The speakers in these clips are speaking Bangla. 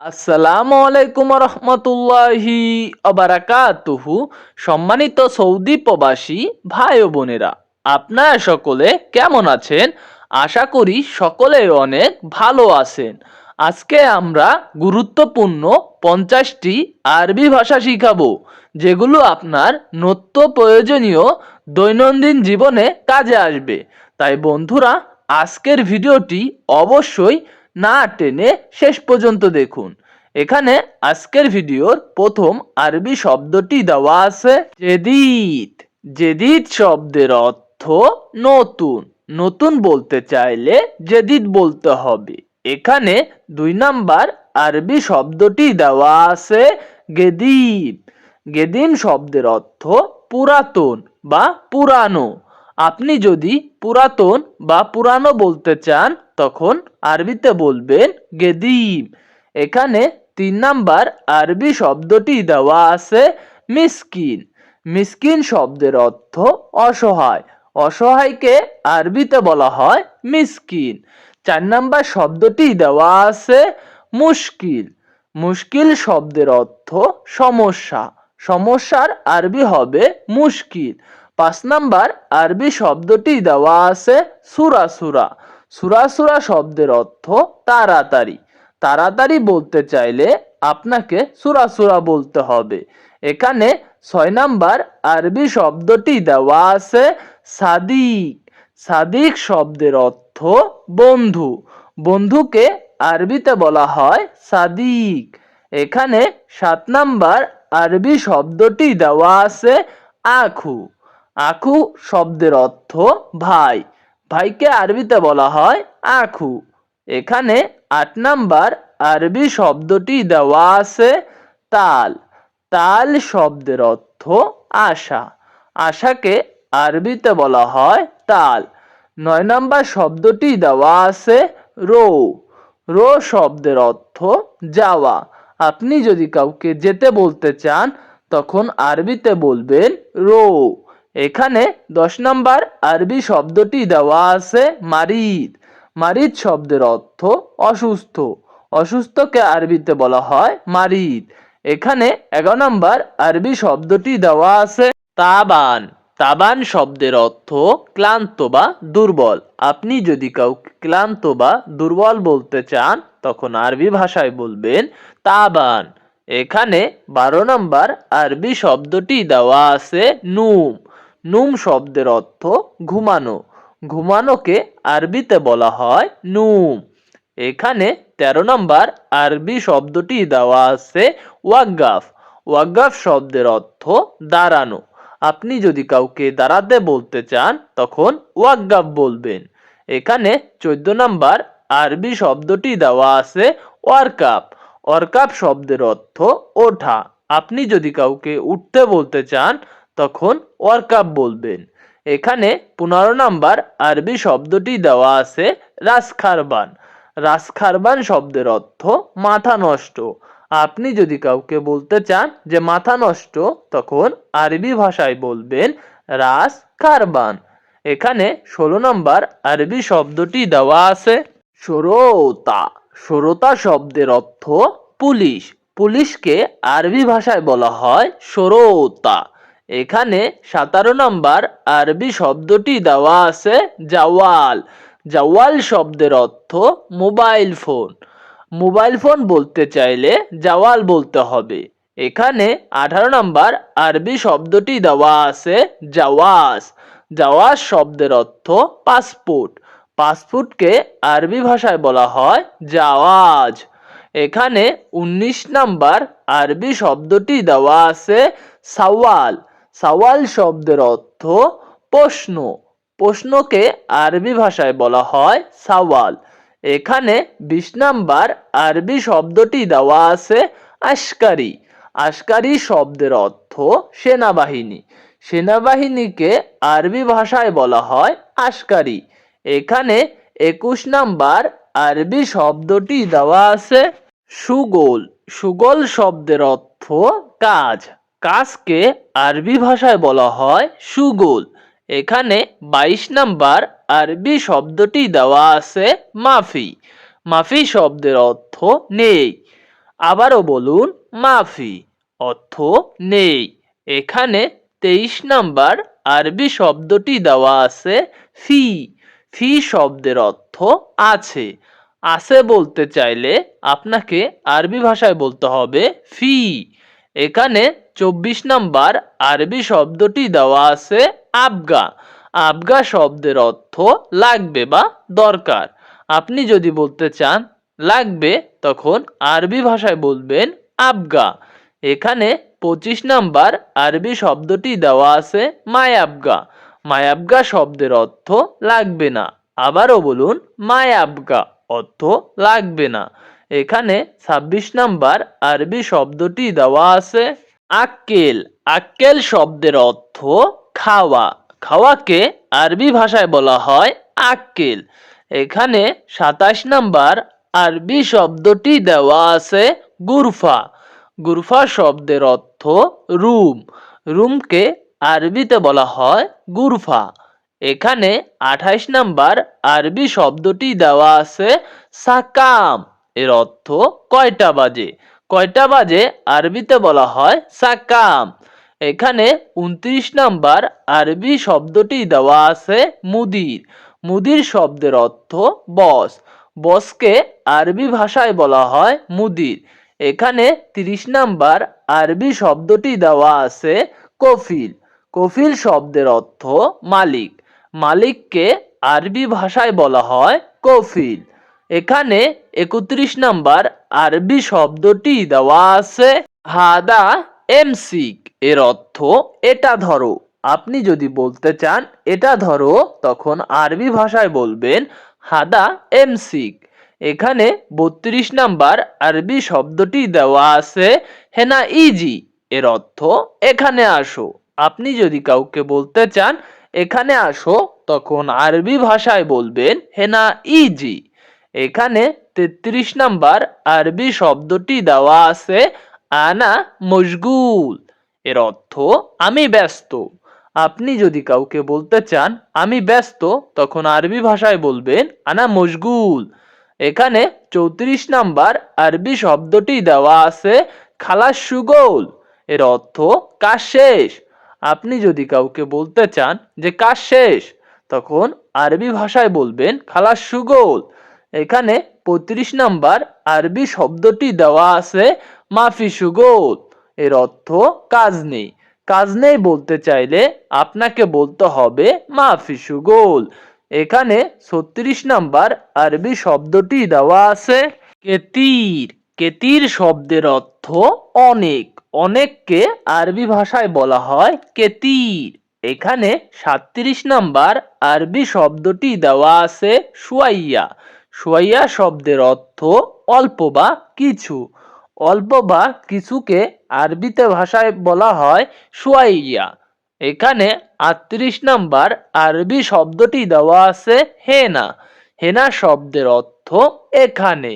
আসসালামু আলাইকুম রহমতুল্লাহি অবারাকাতুহু। সম্মানিত সৌদি প্রবাসী ভাই ও বোনেরা, আপনারা সকলে কেমন আছেন? আশা করি সকলে অনেক ভালো আছেন। আজকে আমরা গুরুত্বপূর্ণ 50টি আরবি ভাষা শিখাবো, যেগুলো আপনার নিত্য প্রয়োজনীয় দৈনন্দিন জীবনে কাজে আসবে। তাই বন্ধুরা, আজকের ভিডিওটি অবশ্যই না টেনে শেষ পর্যন্ত দেখুন। এখানে আজকের ভিডিওর প্রথম আরবি শব্দটি দেওয়া আছে জেদিদ। জেদিদ শব্দের অর্থ নতুন। নতুন বলতে চাইলে জেদিদ বলতে হবে। এখানে 2 নাম্বার আরবি শব্দটি দেওয়া আছে গেদিম। গেদিম শব্দের অর্থ পুরাতন বা পুরানো। আপনি যদি পুরাতন বা পুরানো বলতে চান তখন আরবিতে বলবেন গেদিম। এখানে 3 নাম্বার আরবি শব্দটি দেওয়া আছে মিসকিন। মিসকিন শব্দের অর্থ অসহায়। অসহায়কে আরবিতে বলা হয় মিসকিন। 4 নাম্বার শব্দটি দেওয়া আছে মুশকিল। মুশকিল শব্দের অর্থ সমস্যা। সমস্যার আরবি হবে মুশকিল। 5 নাম্বার আরবি শব্দটি দেওয়া আছে সুরাসুরা। সুরাসুরা শব্দের অর্থ তাড়াতাড়ি। তাড়াতাড়ি বলতে চাইলে আপনাকে সুরাসুরা বলতে হবে। এখানে 6 নাম্বার আরবি শব্দটি দেওয়া আছে সাদিক। সাদিক শব্দের অর্থ বন্ধু। বন্ধুকে আরবিতে বলা হয় সাদিক। এখানে 7 নাম্বার আরবি শব্দটি দেওয়া আছে আখু। আখু শব্দের অর্থ ভাই। ভাইকে আরবিতে বলা হয় আখু। এখানে 8 নাম্বার আরবি শব্দটি দেওয়া আছে তাল। তাল শব্দের অর্থ আশা। আশাকে আরবিতে বলা হয় তাল। 9 নাম্বার শব্দটি দেওয়া আছে রো। রো শব্দের অর্থ যাওয়া। আপনি যদি কাউকে যেতে বলতে চান তখন আরবিতে বলবেন রো। এখানে 10 নাম্বার আরবি শব্দটি দেওয়া আছে মারিদ। মারিদ শব্দের অর্থ অসুস্থ। অসুস্থকে আরবিতে বলা হয় মারিদ। এখানে 11 নাম্বার আরবি শব্দটি দেওয়া আছে তাবান। তাবান শব্দের অর্থ ক্লান্ত বা দুর্বল। আপনি যদি কাউকে ক্লান্ত বা দুর্বল বলতে চান তখন আরবি ভাষায় বলবেন তাবান। এখানে 12 নাম্বার আরবি শব্দটি দেওয়া আছে নুম। নুম শব্দের অর্থ ঘুমানো। ঘুমানোকে আরবিতে বলা হয় নুম। এখানে 13 নম্বর আরবি শব্দটি দেওয়া আছে ওয়াক্কাফ। ওয়াক্কাফ শব্দের অর্থ দাঁড়ানো। আপনি যদি কাউকে দাঁড়াতে বলতে চান তখন ওয়াক্কাফ বলবেন। এখানে 14 নম্বর আরবি শব্দটি দেওয়া আছে ওয়ারকাপ। ওয়ারকাপ শব্দের অর্থ ওঠা। আপনি যদি কাউকে উঠতে বলতে চান তখন ওয়ারকাপ বলবেন। এখানে 15 নম্বর আরবি শব্দটি দেওয়া আছে রাসখারবান। রাসখারবান শব্দের অর্থ মাথা নষ্ট। আপনি যদি কাউকে বলতে চান যে মাথা নষ্ট তখন আরবি ভাষায় বলবেন রাস খারবান। এখানে 16 নম্বর আরবি শব্দটি দেওয়া আছে সরোতা। সরোতা শব্দের অর্থ পুলিশ। পুলিশকে আরবি ভাষায় বলা হয় সরোতা। এখানে 17 নম্বর আরবি শব্দটি দেওয়া আছে জাওয়াল। জাওয়াল শব্দের অর্থ মোবাইল ফোন। মোবাইল ফোন বলতে চাইলে জাওয়াল বলতে হবে। এখানে 18 নম্বর আরবি শব্দটি দেওয়া আছে জাওয়াজ। জাওয়াজ শব্দের অর্থ পাসপোর্ট। পাসপোর্টকে আরবি ভাষায় বলা হয় জাওয়াজ। এখানে 19 নম্বর আরবি শব্দটি দেওয়া আছে সাওয়াল। সাওয়াল শব্দের অর্থ প্রশ্ন। প্রশ্নকে আরবি ভাষায় বলা হয় সাওয়াল। এখানে 20 নাম্বার আরবি শব্দটি দেওয়া আছে আশকারি। আশকারি শব্দের অর্থ সেনাবাহিনী। সেনাবাহিনীকে আরবি ভাষায় বলা হয় আশকারি। এখানে 21 নাম্বার আরবি শব্দটি দেওয়া আছে সুগোল। সুগোল শব্দের অর্থ কাজ। কাজকে আরবি ভাষায় বলা হয় সুগোল। এখানে 22 নাম্বার আরবি শব্দটি দেওয়া আছে মাফি। মাফি শব্দের অর্থ নেই। আবারও বলুন মাফি, অর্থ নেই। এখানে 23 নাম্বার আরবি শব্দটি দেওয়া আছে ফি। ফি শব্দের অর্থ আছে। আছে বলতে চাইলে আপনাকে আরবি ভাষায় বলতে হবে ফি। এখানে 24 নাম্বার আরবি শব্দটি দেওয়া আছে আবগা। আবগা শব্দের অর্থ লাগবে বা দরকার। আপনি যদি বলতে চান লাগবে, তখন আরবি ভাষায় বলবেন আবগা। এখানে 25 নাম্বার আরবি শব্দটি দেওয়া আছে মায়াবগা। মায়াবগা শব্দের অর্থ লাগবে না। আবারও বলুন মায়াবগা, অর্থ লাগবে না। এখানে 26 নাম্বার আরবি শব্দটি দেওয়া আছে আক্কেল। আক্কেল শব্দের অর্থ খাওয়া। খাওয়াকে আরবি ভাষায় বলা হয় আক্কেল। এখানে 27 নাম্বার আরবি শব্দটি দেওয়া আছে গুরফা। গুরফা শব্দের অর্থ রুম। রুমকে আরবিতে বলা হয় গুরফা। এখানে 28 নাম্বার আরবি শব্দটি দেওয়া আছে সাকাম। এর অর্থ কয়টা বাজে। কয়টা বাজে আরবিতে বলা হয় সাকাম। এখানে 29 নাম্বার আরবি শব্দটি দেওয়া আছে মুদির। মুদির শব্দের অর্থ বস। বসকে আরবি ভাষায় বলা হয় মুদির। এখানে 30 নাম্বার আরবি শব্দটি দেওয়া আছে কফিল। কফিল শব্দের অর্থ মালিক। মালিককে আরবি ভাষায় বলা হয় কফিল। এখানে 31 নাম্বার আরবি শব্দটি দেওয়া আছে হাদা এমসিক। এর অর্থ এটা ধরো। আপনি যদি বলতে চান এটা ধরো, তখন আরবি ভাষায় বলবেন হাদা এমসিক। এখানে 32 নাম্বার আরবি শব্দটি দেওয়া আছে হেনা ইজি। এর অর্থ এখানে আসো। আপনি যদি কাউকে বলতে চান এখানে আসো, তখন আরবি ভাষায় বলবেন হেনা ইজি। এখানে 33 নাম্বার আরবি শব্দটি দেওয়া আছে আনা মশগুল। এর অর্থ আমি ব্যস্ত। আপনি যদি কাউকে বলতে চান আমি ব্যস্ত, তখন আরবি ভাষায় বলবেন আনা মশগুল। এখানে 34 নাম্বার আরবি শব্দটি দেওয়া আছে খালাস সুগোল। এর অর্থ কাজ শেষ। আপনি যদি কাউকে বলতে চান যে কাজ শেষ, তখন আরবি ভাষায় বলবেন খালাস সুগোল। এখানে 35 নাম্বার আরবি শব্দটি দেওয়া আছে মাফি সুগোল। এর অর্থ কাজ নেই। কাজ নেই বলতে চাইলে আপনাকে বলতে হবে মাফি সুগোল। এখানে 36 নাম্বার আরবি শব্দটি দেওয়া আছে কেতির। কেতির শব্দের অর্থ অনেক। অনেককে আরবি ভাষায় বলা হয় কেতির। এখানে 37 নাম্বার আরবি শব্দটি দেওয়া আছে সুয়াইয়া। সুয়াইয়া শব্দের অর্থ অল্প বা কিছু। অল্প বা কিছুকে আরবিতে ভাষায় বলা হয় সুয়াইয়া। এখানে 38 নাম্বার আরবি শব্দটি দেওয়া আছে হেনা। হেনা শব্দের অর্থ এখানে।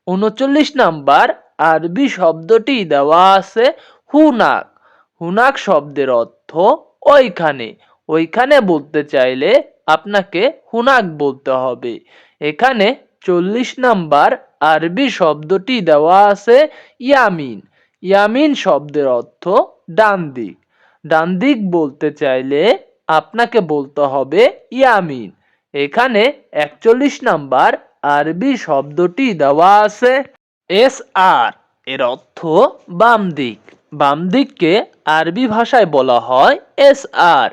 39 নাম্বার আরবি শব্দটি দেওয়া আছে হুনাক। হুনাক শব্দের অর্থ ওইখানে। ওইখানে বলতে চাইলে আপনাকে হুনাক বলতে হবে। এখানে 40 নাম্বার আরবি শব্দটি দেওয়া আছে ইয়ামিন। ইয়ামিন শব্দের অর্থ ডান দিক। ডান দিক বলতে চাইলে আপনাকে বলতে হবে ইয়ামিন। এখানে 41 নাম্বার আরবি শব্দটি দেওয়া আছে এস আর। এর অর্থ বাম দিক। বাম দিককে আরবি ভাষায় বলা হয় এস আর।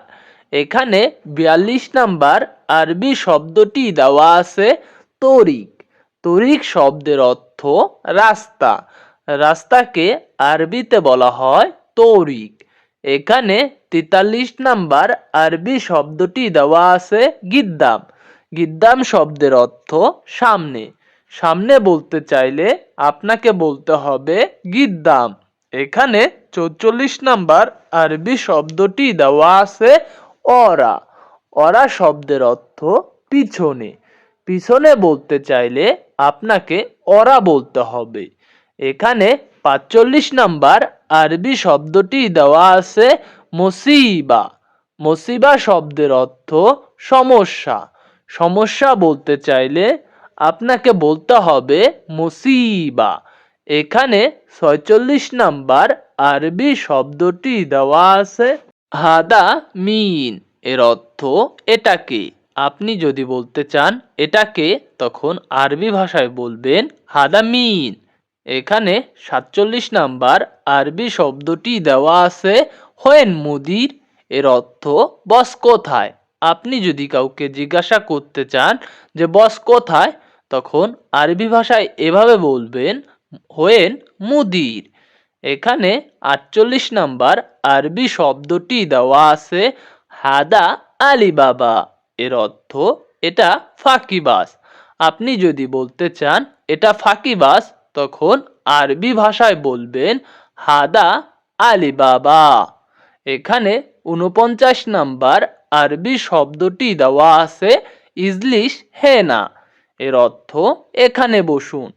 এখানে 42 নাম্বার আরবি শব্দটি দেওয়া আছে তরিক। তরিক শব্দের অর্থ রাস্তা। রাস্তাকে আরবিতে বলা হয় তরিক। এখানে 43 নাম্বার আরবি শব্দটি দেওয়া আছে গিদ্দাম। গিদ্দাম শব্দের অর্থ সামনে। সামনে বলতে চাইলে আপনাকে বলতে হবে গিদ্দাম। এখানে 44 নাম্বার আরবি শব্দটি দেওয়া আছে অরা। অরা শব্দের অর্থ পিছনে। পিছনে বলতে চাইলে আপনাকে অরা বলতে হবে। এখানে 45 নাম্বার আরবি শব্দটি দেওয়া আছে মুসিবা। মুসিবা শব্দের অর্থ সমস্যা। সমস্যা বলতে চাইলে আপনাকে বলতে হবে মুসিবা। এখানে 46 নাম্বার আরবি শব্দটি দেওয়া আছে হাদা মিন। এর অর্থ এটাকে। আপনি যদি বলতে চান এটাকে, তখন আরবি ভাষায় বলবেন হাদা মিন। এখানে 47 নাম্বার আরবি শব্দটি দেওয়া আছে হোয়েন মুদির। এর অর্থ বস কোথায়। আপনি যদি কাউকে জিজ্ঞাসা করতে চান যে বস কোথায়, তখন আরবি ভাষায় এভাবে বলবেন হোয়েন মুদির। এখানে 48 নাম্বার আরবি শব্দটি দেওয়া আছে হাদা আলিবাবা। এর অর্থ এটা ফাঁকিবাজ। আপনি যদি বলতে চান এটা ফাঁকিবাজ, তখন আরবি ভাষায় বলবেন হাদা আলিবাবা। এখানে 49 নাম্বার আরবি শব্দটি দেওয়া আছে ইজলিশ হেনা। এর অর্থ এখানে বসুন।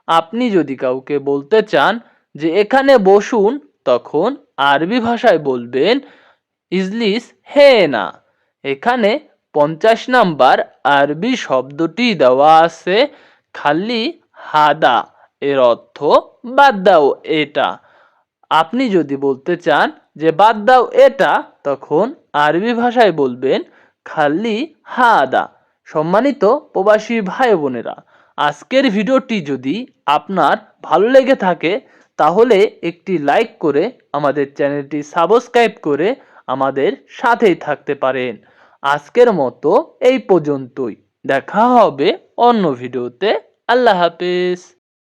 আপনি যদি কাউকে বলতে চান যে এখানে বসুন, তখন আরবি ভাষায় বলবেন ইজলিস হেনা। এখানে 50 নাম্বার আরবি শব্দটি দেওয়া আছে খালি হাদা। এর অর্থ বাদ দাও এটা। আপনি যদি বলতে চান যে বাদ দাও এটা, তখন আরবি ভাষায় বলবেন খালি হাদা। সম্মানিত প্রবাসী ভাই বোনেরা, আজকের ভিডিওটি যদি আপনার ভালো লেগে থাকে, তাহলে একটি লাইক করে আমাদের চ্যানেলটি সাবস্ক্রাইব করে আমাদের সাথেই থাকতে পারেন। আজকের মতো এই পর্যন্তই। দেখা হবে অন্য ভিডিওতে। আল্লাহ হাফেজ।